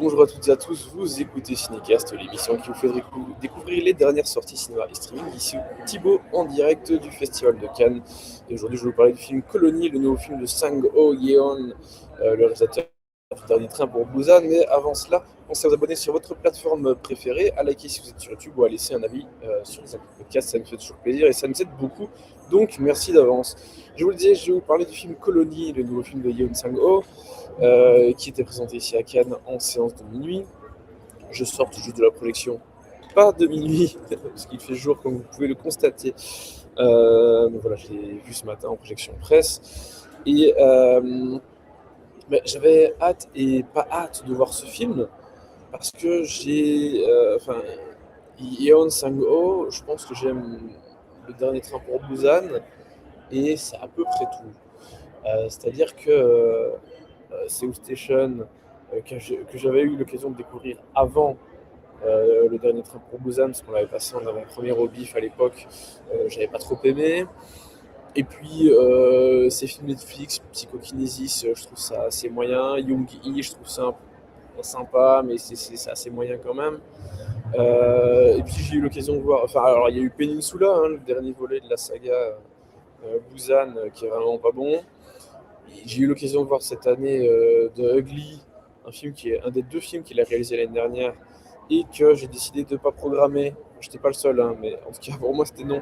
Bonjour à toutes et à tous, vous écoutez Cinécast, l'émission qui vous fait découvrir les dernières sorties cinéma et streaming. Ici Thibaut en direct du Festival de Cannes. Et aujourd'hui, je vais vous parler du film Colony, le nouveau film de Sang-ho Yeon, le réalisateur du Dernier Train pour Busan. Mais avant cela, pensez à vous abonner sur votre plateforme préférée, à liker si vous êtes sur YouTube ou à laisser un avis sur les podcasts. Ça me fait toujours plaisir et ça nous aide beaucoup. Donc, merci d'avance. Je vous le disais, je vais vous parler du film Colony, le nouveau film de Yeon Sang-ho. Qui était présenté ici à Cannes en séance de minuit. Je sors tout juste de la projection, pas de minuit, parce qu'il fait jour comme vous pouvez le constater. Donc voilà, je l'ai vu ce matin en projection presse. Et j'avais hâte et pas hâte de voir ce film, parce que Yeon Sang-ho, je pense que j'aime Le Dernier Train pour Busan, et c'est à peu près tout. C'est-à-dire que Seoul Station, que j'avais eu l'occasion de découvrir avant Le Dernier Train pour Busan, parce qu'on l'avait passé en avant-première au BIF à l'époque, j'avais pas trop aimé. Et puis ces films Netflix, Psychokinésis, je trouve ça assez moyen. Young-i, je trouve ça sympa, mais c'est assez moyen quand même. Et puis j'ai eu l'occasion de voir, enfin alors il y a eu Peninsula, le dernier volet de la saga Busan, qui est vraiment pas bon. J'ai eu l'occasion de voir cette année The Ugly, un film qui est un des deux films qu'il a réalisé l'année dernière et que j'ai décidé de ne pas programmer. Je n'étais pas le seul, hein, mais en tout cas pour moi c'était non,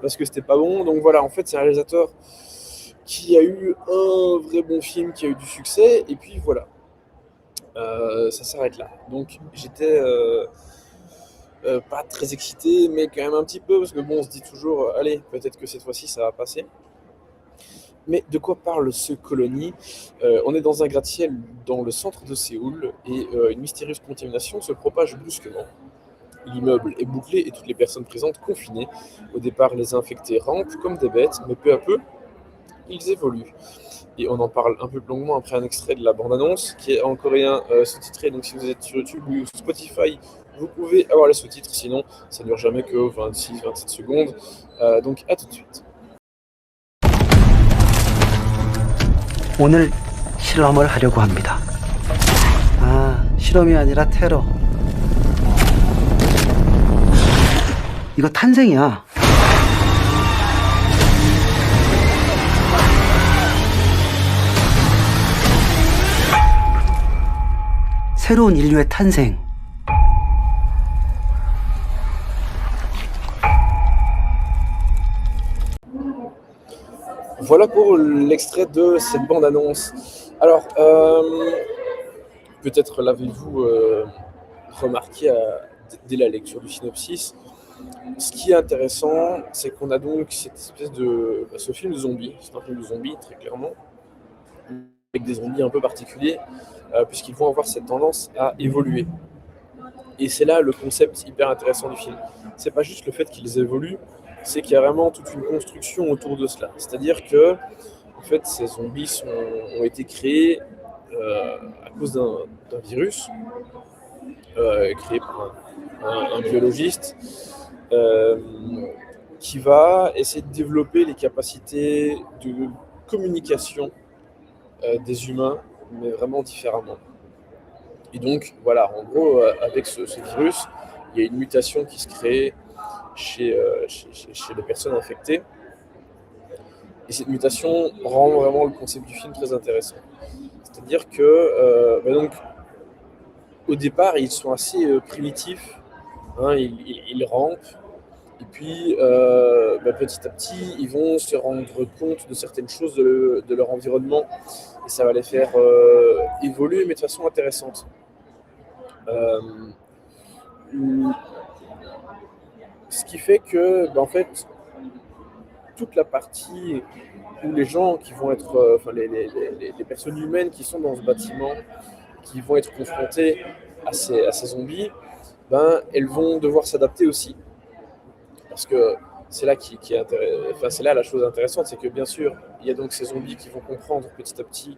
parce que c'était pas bon. Donc voilà, en fait c'est un réalisateur qui a eu un vrai bon film, qui a eu du succès, et puis voilà, ça s'arrête là. Donc j'étais pas très excité, mais quand même un petit peu, parce que bon, on se dit toujours, allez, peut-être que cette fois-ci ça va passer. Mais de quoi parle ce Colony? On est dans un gratte-ciel dans le centre de Séoul et une mystérieuse contamination se propage brusquement. L'immeuble est bouclé et toutes les personnes présentes confinées. Au départ, les infectés rampent comme des bêtes, mais peu à peu, ils évoluent. Et on en parle un peu plus longuement après un extrait de la bande-annonce qui est en coréen sous-titré. Donc si vous êtes sur YouTube ou Spotify, vous pouvez avoir les sous-titres. Sinon, ça ne dure jamais que 26-27 secondes. Donc à tout de suite. 오늘 실험을 하려고 합니다. 아, 실험이 아니라 테러. 이거 탄생이야. 새로운 인류의 탄생. Voilà pour l'extrait de cette bande-annonce. Alors, peut-être l'avez-vous remarqué dès la lecture du synopsis. Ce qui est intéressant, c'est qu'on a donc cette espèce de... ce film de zombies, c'est un film de zombies très clairement, avec des zombies un peu particuliers, puisqu'ils vont avoir cette tendance à évoluer. Et c'est là le concept hyper intéressant du film. C'est pas juste le fait qu'ils évoluent, c'est qu'il y a vraiment toute une construction autour de cela. C'est-à-dire que, en fait, ces zombies ont été créés à cause d'un virus créé par un biologiste euh, qui va essayer de développer les capacités de communication des humains, mais vraiment différemment. Et donc, voilà, en gros, avec ce virus, il y a une mutation qui se crée chez les personnes infectées. Et cette mutation rend vraiment le concept du film très intéressant. C'est-à-dire que, donc, au départ, ils sont assez primitifs, hein, ils rampent, et puis petit à petit, ils vont se rendre compte de certaines choses de leur environnement, et ça va les faire évoluer, mais de façon intéressante. Ce qui fait que, en fait, toute la partie où les gens qui vont être, les personnes humaines qui sont dans ce bâtiment, qui vont être confrontées à ces zombies, elles vont devoir s'adapter aussi. Parce que c'est là, c'est là la chose intéressante, c'est que bien sûr, il y a donc ces zombies qui vont comprendre petit à petit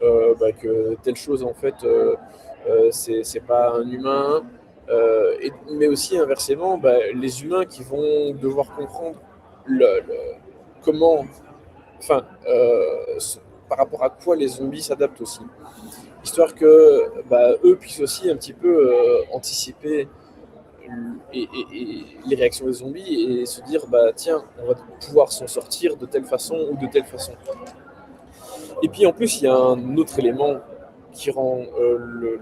que telle chose, en fait, c'est pas un humain. Mais aussi inversement, les humains qui vont devoir comprendre comment, enfin, par rapport à quoi les zombies s'adaptent aussi. histoire que eux puissent aussi un petit peu anticiper et les réactions des zombies et se dire tiens, on va pouvoir s'en sortir de telle façon ou de telle façon. Et puis en plus, il y a un autre élément qui rend le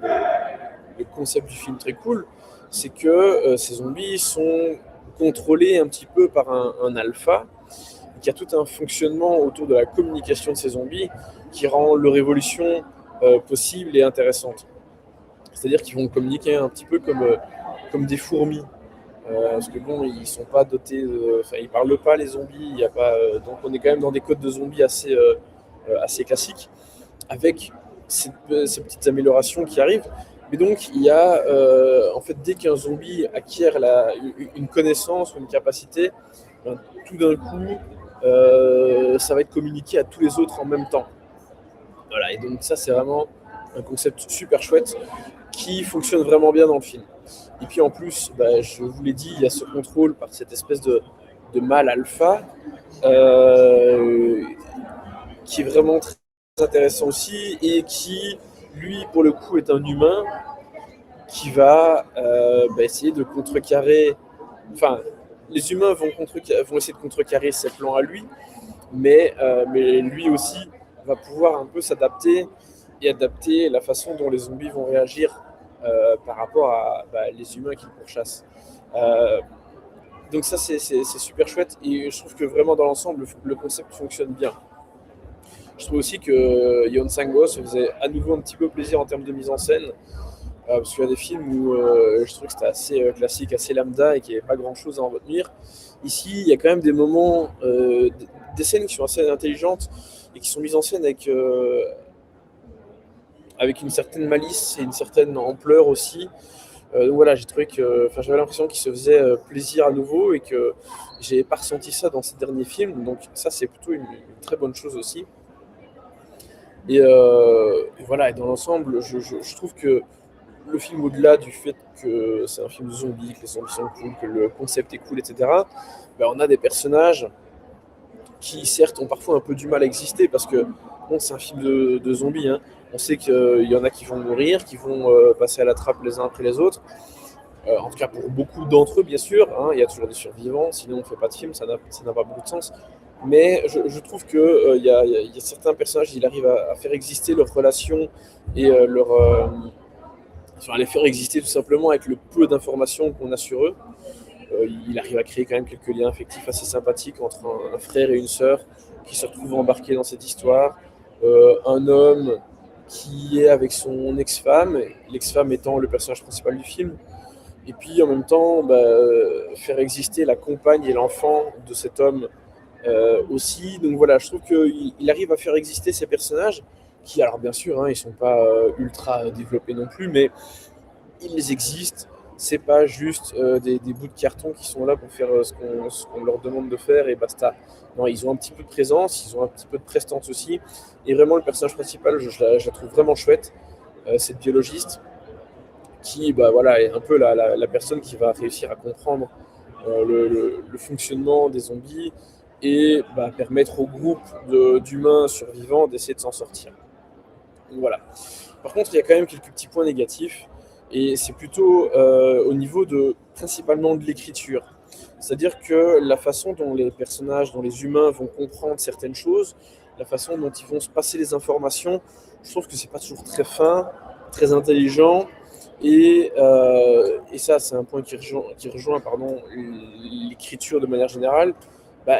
concept du film très cool, c'est que ces zombies sont contrôlés un petit peu par un alpha, qui a tout un fonctionnement autour de la communication de ces zombies qui rend leur évolution possible et intéressante. C'est-à-dire qu'ils vont communiquer un petit peu comme des fourmis. Parce que bon, ils sont pas dotés, enfin ils parlent pas les zombies, il y a pas, donc on est quand même dans des codes de zombies assez classiques, avec ces petites améliorations qui arrivent. Mais donc il y a, en fait, dès qu'un zombie acquiert une connaissance ou une capacité, tout d'un coup, ça va être communiqué à tous les autres en même temps. Voilà, et donc ça c'est vraiment un concept super chouette qui fonctionne vraiment bien dans le film. Et puis en plus, je vous l'ai dit, il y a ce contrôle par cette espèce de mâle alpha qui est vraiment très intéressant aussi et qui, lui, pour le coup, est un humain qui va essayer de contrecarrer. Enfin, les humains vont essayer de contrecarrer ses plans à lui, mais lui aussi va pouvoir un peu s'adapter et adapter la façon dont les zombies vont réagir par rapport à les humains qu'ils pourchassent. Donc ça, c'est super chouette et je trouve que vraiment dans l'ensemble, le concept fonctionne bien. Je trouve aussi que Yon Sang-ho se faisait à nouveau un petit peu plaisir en termes de mise en scène, parce qu'il y a des films où je trouve que c'était assez classique, assez lambda et qu'il n'y avait pas grand-chose à en retenir. Ici, il y a quand même des moments, des scènes qui sont assez intelligentes et qui sont mises en scène avec une certaine malice et une certaine ampleur aussi. Donc voilà, j'ai trouvé que, j'avais l'impression qu'il se faisait plaisir à nouveau et que j'ai pas ressenti ça dans ces derniers films. Donc ça, c'est plutôt une très bonne chose aussi. Et voilà, et dans l'ensemble, je trouve que le film, au-delà du fait que c'est un film de zombies, que les zombies sont cool, que le concept est cool, etc., on a des personnages qui, certes, ont parfois un peu du mal à exister parce que bon, c'est un film de zombies. Hein. On sait qu'il y en a qui vont mourir, qui vont passer à la trappe les uns après les autres. En tout cas, pour beaucoup d'entre eux, bien sûr. Hein, il y a toujours des survivants, sinon on ne fait pas de film, ça n'a pas beaucoup de sens. Mais je trouve qu'il y a certains personnages, ils arrivent à faire exister leurs relations et à les faire exister tout simplement avec le peu d'informations qu'on a sur eux. Il arrive à créer quand même quelques liens affectifs assez sympathiques entre un frère et une sœur qui se retrouvent embarqués dans cette histoire. Un homme qui est avec son ex-femme, l'ex-femme étant le personnage principal du film. Et puis en même temps, faire exister la compagne et l'enfant de cet homme aussi. Donc voilà, je trouve qu'il arrive à faire exister ces personnages qui, alors bien sûr, hein, ils ne sont pas ultra développés non plus, mais ils existent. C'est pas juste des bouts de carton qui sont là pour faire ce qu'on leur demande de faire et basta. Non, ils ont un petit peu de présence, ils ont un petit peu de prestance aussi. Et vraiment, le personnage principal, je la trouve vraiment chouette, cette biologiste, qui voilà, est un peu la personne qui va réussir à comprendre le fonctionnement des zombies et permettre au groupe d'humains survivants d'essayer de s'en sortir. Donc, voilà. Par contre, il y a quand même quelques petits points négatifs, et c'est plutôt au niveau principalement de l'écriture. C'est-à-dire que la façon dont les personnages, dont les humains vont comprendre certaines choses, la façon dont ils vont se passer les informations, je trouve que c'est pas toujours très fin, très intelligent, et ça, c'est un point qui rejoint l'écriture de manière générale. Bah,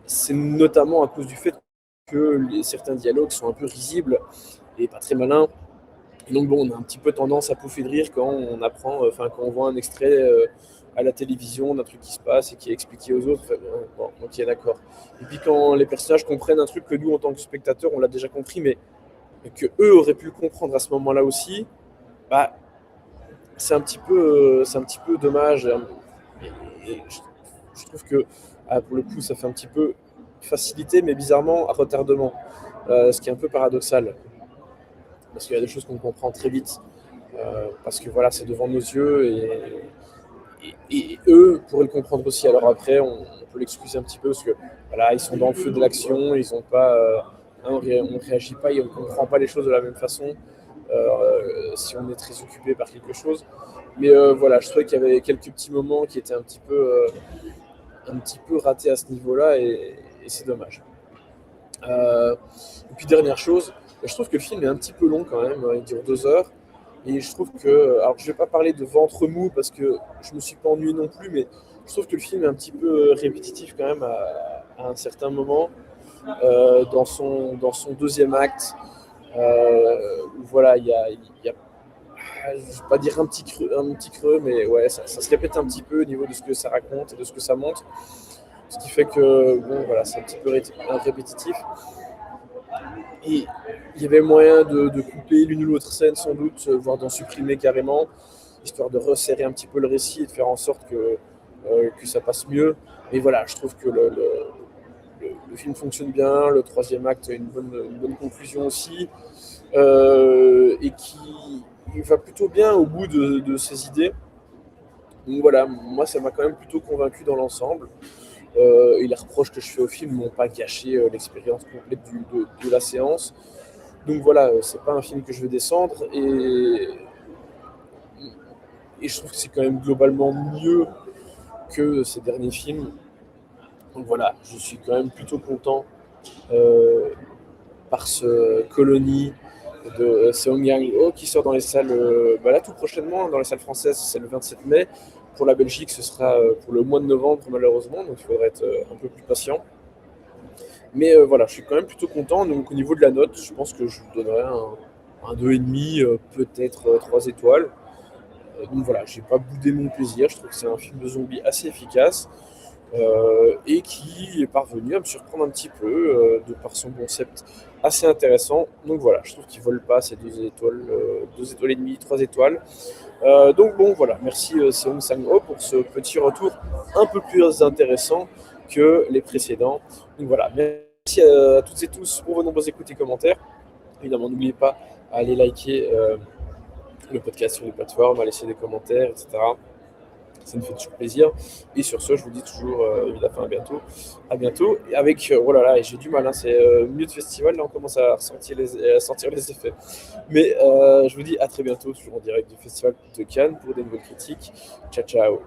c'est notamment à cause du fait que certains dialogues sont un peu risibles et pas très malins. Et donc bon, on a un petit peu tendance à pouffer de rire quand on apprend, quand on voit un extrait à la télévision d'un truc qui se passe et qui est expliqué aux autres. Bon, ok, d'accord. Et puis quand les personnages comprennent un truc que nous, en tant que spectateurs, on l'a déjà compris, mais que eux auraient pu le comprendre à ce moment-là aussi, c'est un petit peu dommage. Et je trouve que pour le coup, ça fait un petit peu facilité, mais bizarrement à retardement, ce qui est un peu paradoxal. Parce qu'il y a des choses qu'on comprend très vite, parce que voilà, c'est devant nos yeux, et eux pourraient le comprendre aussi. Alors après, on peut l'excuser un petit peu, parce que voilà, ils sont dans le feu de l'action, ils n'ont pas On réagit pas et on comprend pas les choses de la même façon si on est très occupé par quelque chose. Mais voilà, je trouvais qu'il y avait quelques petits moments qui étaient un petit peu ratés à ce niveau-là et c'est dommage. Et puis dernière chose, je trouve que le film est un petit peu long quand même, il dure 2 heures. Et je trouve que, alors je vais pas parler de ventre mou parce que je me suis pas ennuyé non plus, mais je trouve que le film est un petit peu répétitif quand même à un certain moment, dans son deuxième acte, où voilà, il y a je ne vais pas dire un petit creux, mais ouais, ça se répète un petit peu au niveau de ce que ça raconte et de ce que ça montre. Ce qui fait que, bon, voilà, c'est un petit peu répétitif. Et il y avait moyen de couper l'une ou l'autre scène, sans doute, voire d'en supprimer carrément, histoire de resserrer un petit peu le récit et de faire en sorte que ça passe mieux. Mais voilà, je trouve que le film fonctionne bien, le troisième acte a une bonne conclusion aussi, et qui il va plutôt bien au bout de ses idées. Donc voilà, moi ça m'a quand même plutôt convaincu dans l'ensemble. Et les reproches que je fais au film n'ont pas gâché l'expérience complète de la séance. Donc voilà, c'est pas un film que je vais descendre et je trouve que c'est quand même globalement mieux que ces derniers films. Donc voilà, je suis quand même plutôt content euh, par ce Colony de Seong Yang-ho qui sort dans les salles là tout prochainement, dans les salles françaises, c'est le 27 mai. Pour la Belgique, ce sera pour le mois de novembre malheureusement, donc il faudra être un peu plus patient. Mais voilà, je suis quand même plutôt content. Donc au niveau de la note, je pense que je lui donnerais un 2,5, peut-être 3 étoiles. Donc voilà, j'ai pas boudé mon plaisir. Je trouve que c'est un film de zombies assez efficace et qui est parvenu à me surprendre un petit peu de par son concept assez intéressant. Donc voilà, je trouve qu'il vole pas ces 2 étoiles et demie, 3 étoiles. Donc bon, voilà, merci Seong Sang-ho pour ce petit retour un peu plus intéressant que les précédents. Donc voilà, merci à toutes et tous pour vos nombreuses écoutes et commentaires. Évidemment, n'oubliez pas à aller liker le podcast sur les plateformes, à laisser des commentaires, etc. Ça me fait toujours plaisir. Et sur ce, je vous dis toujours, évidemment, à bientôt. À bientôt. Et avec, oh là là, et j'ai du mal, hein, c'est milieu de festival, là on commence à sentir les effets. Mais je vous dis à très bientôt, toujours en direct du Festival de Cannes pour des nouvelles critiques. Ciao, ciao.